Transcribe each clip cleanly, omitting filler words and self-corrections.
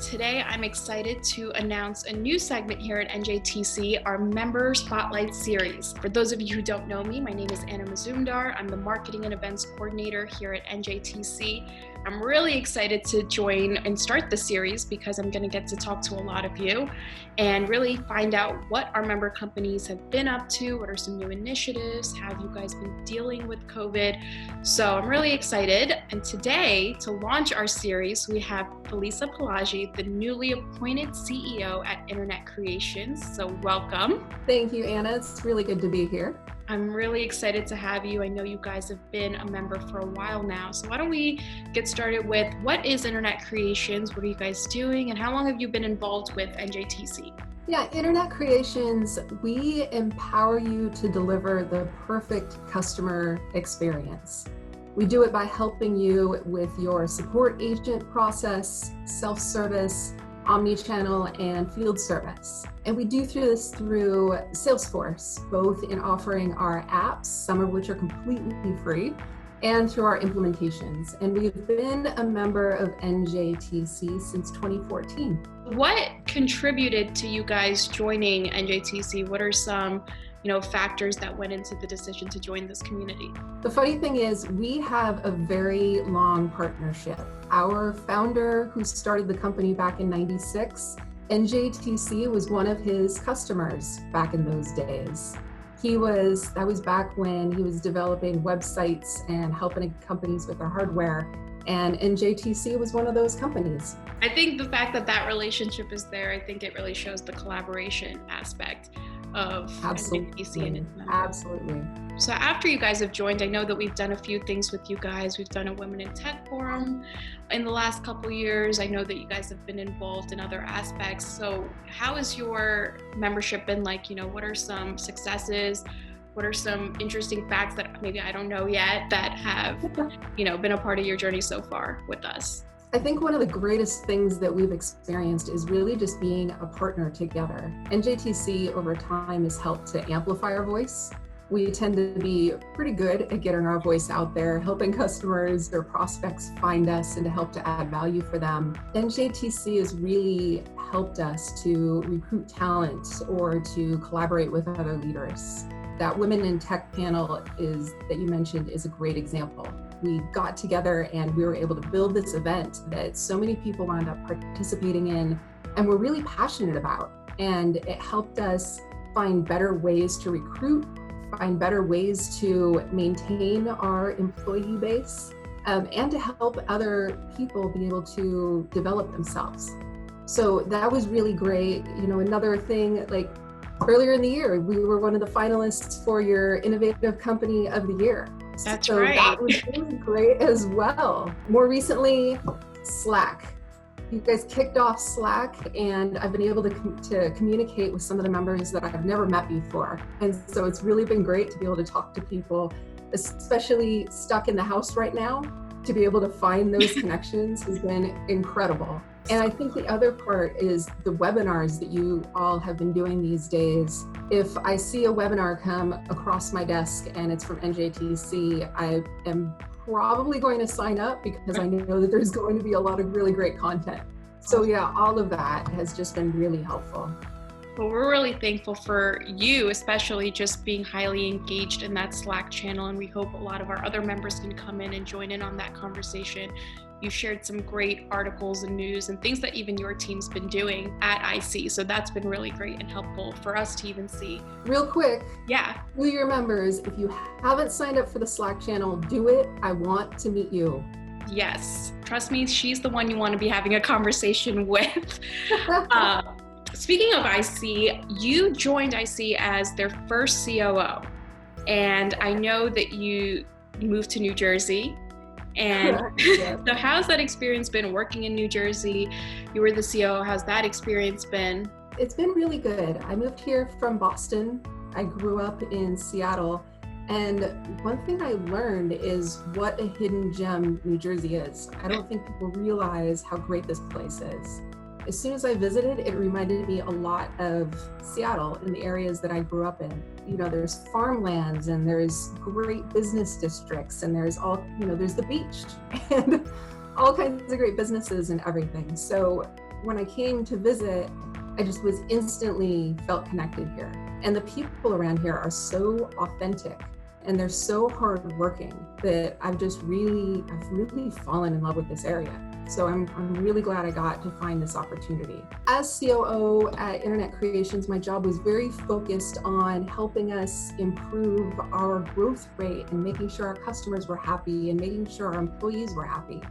Today, I'm excited to announce a new segment here at NJTC, our Member Spotlight Series. For those of you who don't know me, my name is Anna Mazumdar. I'm the Marketing and Events Coordinator here at NJTC. I'm really excited to join and start the series because I'm going to get to talk to a lot of you and really find out what our member companies have been up to, what are some new initiatives, how have you guys been dealing with COVID. So I'm really excited. And today, to launch our series, we have Felisa Pelagi, the newly appointed CEO at Internet Creations. So welcome. Thank you, Anna. It's really good to be here. I'm really excited to have you. I know you guys have been a member for a while now. So why don't we get started with what is Internet Creations? What are you guys doing? And how long have you been involved with NJTC? Yeah, Internet Creations, we empower you to deliver the perfect customer experience. We do it by helping you with your support agent process, self-service, omni-channel, and field service. And we do this through Salesforce, both in offering our apps, some of which are completely free, and through our implementations. And we've been a member of NJTC since 2014. What contributed to you guys joining NJTC? What are some factors that went into the decision to join this community? The funny thing is, we have a very long partnership. Our founder, who started the company back in '96, NJTC was one of his customers back in those days. That was back when he was developing websites and helping companies with their hardware. And NJTC was one of those companies. I think the fact that that relationship is there, I think it really shows the collaboration aspect of NJTC and its members. Absolutely. So after you guys have joined, I know that we've done a few things with you guys. We've done a Women in Tech Forum in the last couple of years. I know that you guys have been involved in other aspects. So how has your membership been like? What are some successes? What are some interesting facts that maybe I don't know yet that have, been a part of your journey so far with us? I think one of the greatest things that we've experienced is really just being a partner together. NJTC over time has helped to amplify our voice. We tend to be pretty good at getting our voice out there, helping customers or prospects find us and to help to add value for them. NJTC has really helped us to recruit talent or to collaborate with other leaders. That Women in Tech panel that you mentioned is a great example. We got together and we were able to build this event that so many people wound up participating in and were really passionate about. And it helped us find better ways to recruit, find better ways to maintain our employee base, and to help other people be able to develop themselves. So that was really great. Another thing, like earlier in the year, we were one of the finalists for your Innovative Company of the Year. That's so right. That was really great as well. More recently, Slack. You guys kicked off Slack, and I've been able to communicate with some of the members that I've never met before. And so it's really been great to be able to talk to people, especially stuck in the house right now. To be able to find those connections has been incredible. And I think the other part is the webinars that you all have been doing these days. If I see a webinar come across my desk and it's from NJTC, I am probably going to sign up because I know that there's going to be a lot of really great content. So yeah, all of that has just been really helpful. Well, we're really thankful for you, especially just being highly engaged in that Slack channel. And we hope a lot of our other members can come in and join in on that conversation. You shared some great articles and news and things that even your team's been doing at IC. So that's been really great and helpful for us to even see. Real quick, yeah, to your members, if you haven't signed up for the Slack channel, do it. I want to meet you. Yes, trust me, she's the one you want to be having a conversation with. Speaking of IC, you joined IC as their first COO. And I know that you moved to New Jersey. And so how's that experience been working in New Jersey? You were the COO. How's that experience been? It's been really good. I moved here from Boston. I grew up in Seattle. And one thing I learned is what a hidden gem New Jersey is. I don't think people realize how great this place is. As soon as I visited, it reminded me a lot of Seattle in the areas that I grew up in. There's farmlands and there's great business districts and there's there's the beach and all kinds of great businesses and everything. So when I came to visit, I just was instantly felt connected here. And the people around here are so authentic and they're so hardworking that I've really fallen in love with this area. So I'm really glad I got to find this opportunity. As COO at Internet Creations, my job was very focused on helping us improve our growth rate and making sure our customers were happy and making sure our employees were happy.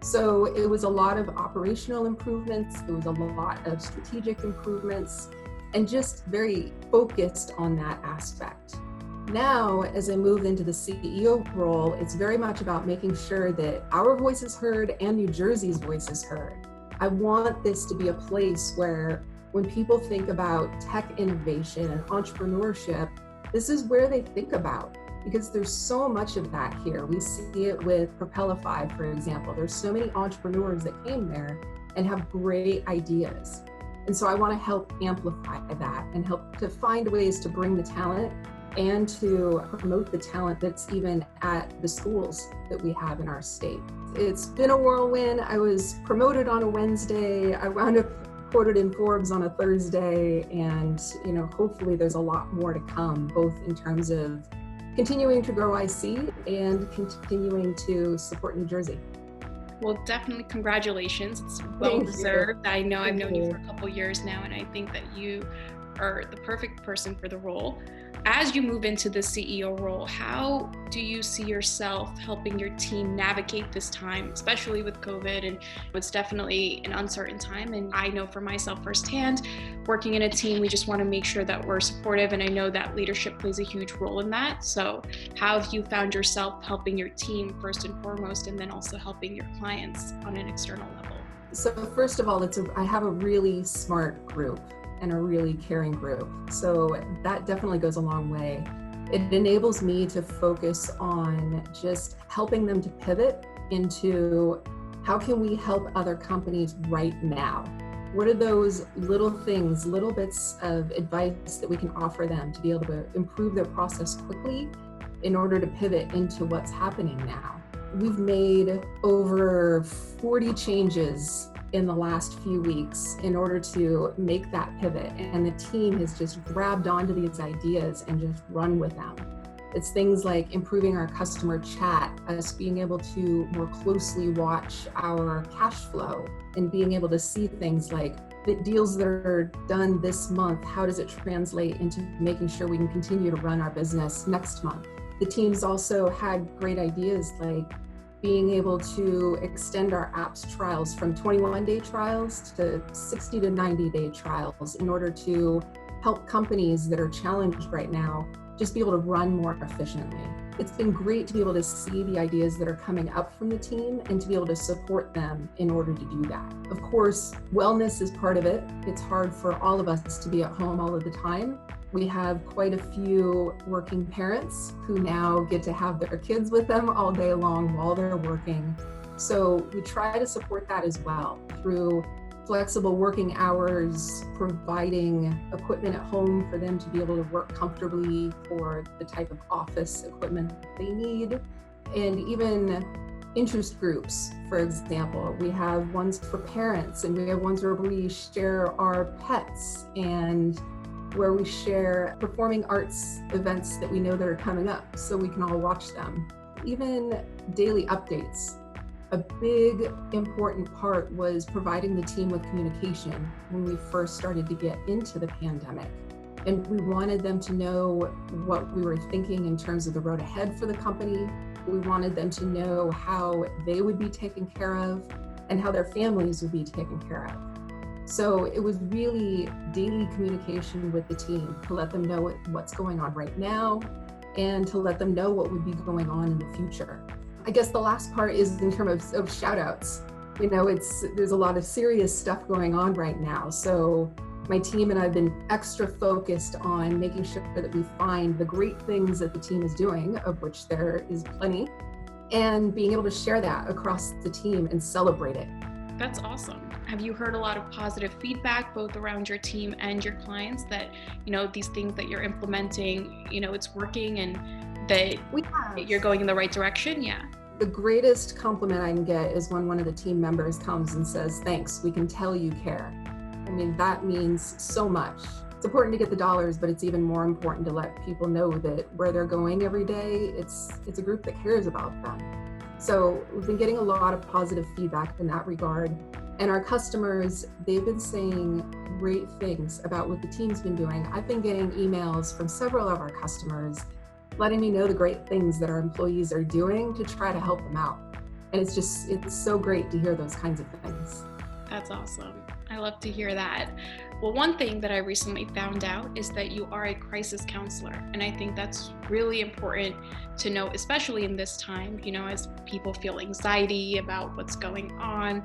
So it was a lot of operational improvements, it was a lot of strategic improvements, and just very focused on that aspect. Now, as I move into the CEO role, it's very much about making sure that our voice is heard and New Jersey's voice is heard. I want this to be a place where when people think about tech innovation and entrepreneurship, this is where they think about, because there's so much of that here. We see it with Propelify, for example. There's so many entrepreneurs that came there and have great ideas. And so I want to help amplify that and help to find ways to bring the talent and to promote the talent that's even at the schools that we have in our state. It's been a whirlwind. I was promoted on a Wednesday. I wound up quoted in Forbes on a Thursday, and hopefully there's a lot more to come, both in terms of continuing to grow IC and continuing to support New Jersey. Well, definitely congratulations. It's well deserved. I know I've known you for a couple years now, and I think that you are the perfect person for the role. As you move into the CEO role, how do you see yourself helping your team navigate this time, especially with COVID? And it's definitely an uncertain time. And I know for myself firsthand, working in a team, we just want to make sure that we're supportive. And I know that leadership plays a huge role in that. So how have you found yourself helping your team first and foremost, and then also helping your clients on an external level? So first of all, I have a really smart group and a really caring group. So that definitely goes a long way. It enables me to focus on just helping them to pivot into how can we help other companies right now? What are those little things, little bits of advice that we can offer them to be able to improve their process quickly in order to pivot into what's happening now? We've made over 40 changes in the last few weeks in order to make that pivot. And the team has just grabbed onto these ideas and just run with them. It's things like improving our customer chat, us being able to more closely watch our cash flow and being able to see things like the deals that are done this month, how does it translate into making sure we can continue to run our business next month? The team's also had great ideas like being able to extend our apps trials from 21-day trials to 60 to 90-day trials in order to help companies that are challenged right now just be able to run more efficiently. It's been great to be able to see the ideas that are coming up from the team and to be able to support them in order to do that. Of course, wellness is part of it. It's hard for all of us to be at home all of the time. We have quite a few working parents who now get to have their kids with them all day long while they're working. So we try to support that as well through flexible working hours, providing equipment at home for them to be able to work comfortably for the type of office equipment they need, and even interest groups, for example. We have ones for parents, and we have ones where we share our pets, and where we share performing arts events that we know that are coming up so we can all watch them. Even daily updates. A big important part was providing the team with communication when we first started to get into the pandemic. And we wanted them to know what we were thinking in terms of the road ahead for the company. We wanted them to know how they would be taken care of and how their families would be taken care of. So it was really daily communication with the team to let them know what's going on right now and to let them know what would be going on in the future. I guess the last part is in terms of shout outs. There's a lot of serious stuff going on right now. So my team and I have been extra focused on making sure that we find the great things that the team is doing, of which there is plenty, and being able to share that across the team and celebrate it. That's awesome. Have you heard a lot of positive feedback, both around your team and your clients, that, these things that you're implementing, it's working and that you're going in the right direction? Yeah. The greatest compliment I can get is when one of the team members comes and says, "Thanks, we can tell you care." I mean, that means so much. It's important to get the dollars, but it's even more important to let people know that where they're going every day, it's a group that cares about them. So we've been getting a lot of positive feedback in that regard. And our customers, they've been saying great things about what the team's been doing. I've been getting emails from several of our customers letting me know the great things that our employees are doing to try to help them out. And it's so great to hear those kinds of things. That's awesome. I love to hear that. Well, one thing that I recently found out is that you are a crisis counselor. And I think that's really important to know, especially in this time, as people feel anxiety about what's going on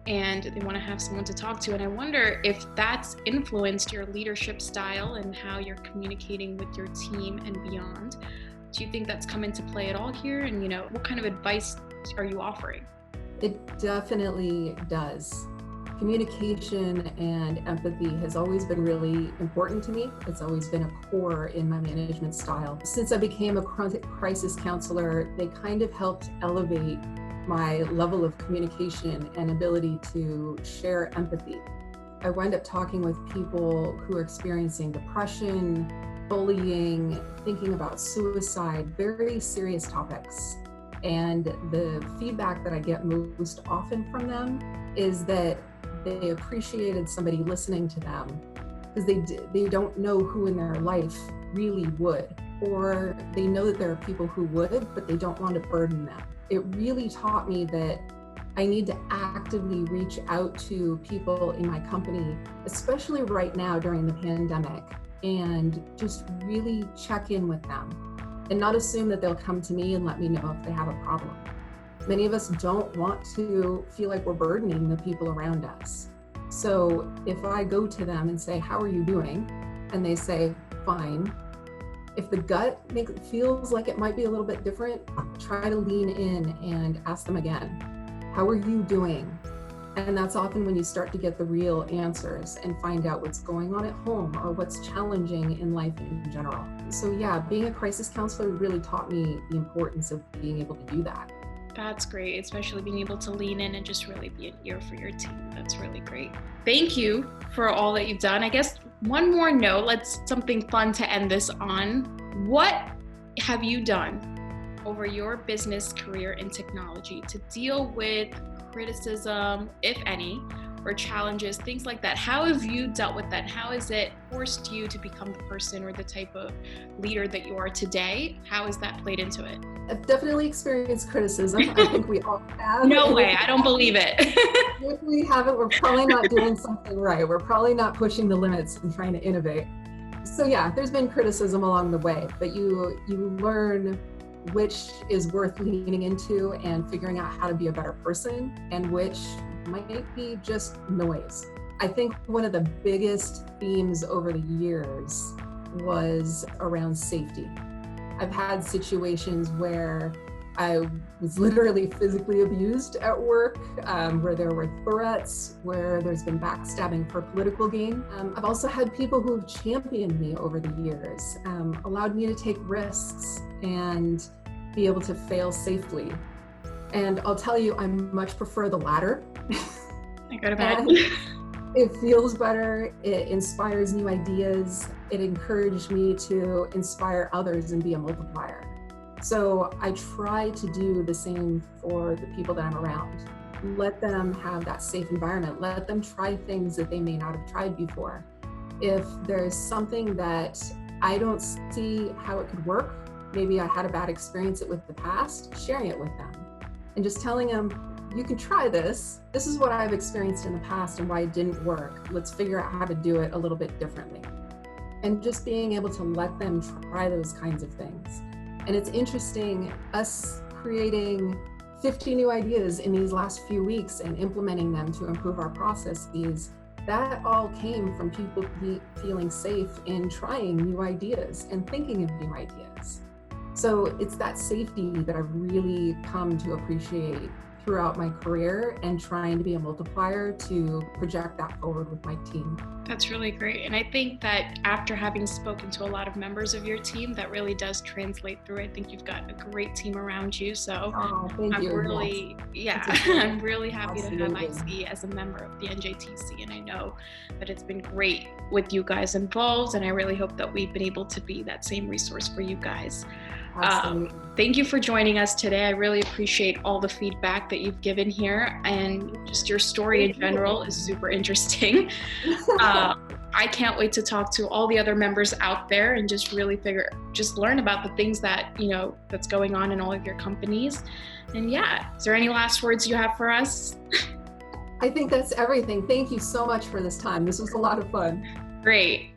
and they want to have someone to talk to. And I wonder if that's influenced your leadership style and how you're communicating with your team and beyond. Do you think that's come into play at all here? And, what kind of advice are you offering? It definitely does. Communication and empathy has always been really important to me. It's always been a core in my management style. Since I became a crisis counselor, they kind of helped elevate my level of communication and ability to share empathy. I wind up talking with people who are experiencing depression, bullying, thinking about suicide, very serious topics. And the feedback that I get most often from them is that they appreciated somebody listening to them because they don't know who in their life really would, or they know that there are people who would, but they don't want to burden them. It really taught me that I need to actively reach out to people in my company, especially right now during the pandemic, and just really check in with them and not assume that they'll come to me and let me know if they have a problem. Many of us don't want to feel like we're burdening the people around us. So if I go to them and say, "How are you doing?" and they say, "Fine," if the gut feels like it might be a little bit different, try to lean in and ask them again, "How are you doing?" And that's often when you start to get the real answers and find out what's going on at home or what's challenging in life in general. So yeah, being a crisis counselor really taught me the importance of being able to do that. That's great, especially being able to lean in and just really be an ear for your team. That's really great. Thank you for all that you've done. I guess one more note, something fun to end this on. What have you done over your business career in technology to deal with criticism, if any, or challenges, things like that? How have you dealt with that? How has it forced you to become the person or the type of leader that you are today? How has that played into it? I've definitely experienced criticism. I think we all have. No way, I don't believe it. If we haven't, we're probably not doing something right. We're probably not pushing the limits and trying to innovate. So yeah, there's been criticism along the way, but you learn which is worth leaning into and figuring out how to be a better person and which might be just noise. I think one of the biggest themes over the years was around safety. I've had situations where I was literally physically abused at work, where there were threats, where there's been backstabbing for political gain. I've also had people who have championed me over the years, allowed me to take risks and be able to fail safely. And I'll tell you, I much prefer the latter. I go to bed. It feels better, it inspires new ideas, it encouraged me to inspire others and be a multiplier. So I try to do the same for the people that I'm around. Let them have that safe environment, let them try things that they may not have tried before. If there's something that I don't see how it could work, maybe I had a bad experience with the past, sharing it with them and just telling them, "You can try this. This is what I've experienced in the past and why it didn't work. Let's figure out how to do it a little bit differently." And just being able to let them try those kinds of things. And it's interesting, us creating 50 new ideas in these last few weeks and implementing them to improve our processes, that all came from people feeling safe in trying new ideas and thinking of new ideas. So it's that safety that I've really come to appreciate throughout my career and trying to be a multiplier to project that forward with my team. That's really great. And I think that after having spoken to a lot of members of your team, that really does translate through. I think you've got a great team around you. So Thank I'm you. really, Yes. I'm really happy Absolutely. to have IC as a member of the NJTC. And I know that it's been great with you guys involved. And I really hope that we've been able to be that same resource for you guys. Thank you for joining us today. I really appreciate all the feedback that you've given here, and just your story in general is super interesting. I can't wait to talk to all the other members out there and just really learn about the things that, that's going on in all of your companies. And yeah, is there any last words you have for us? I think that's everything. Thank you so much for this time. This was a lot of fun. Great.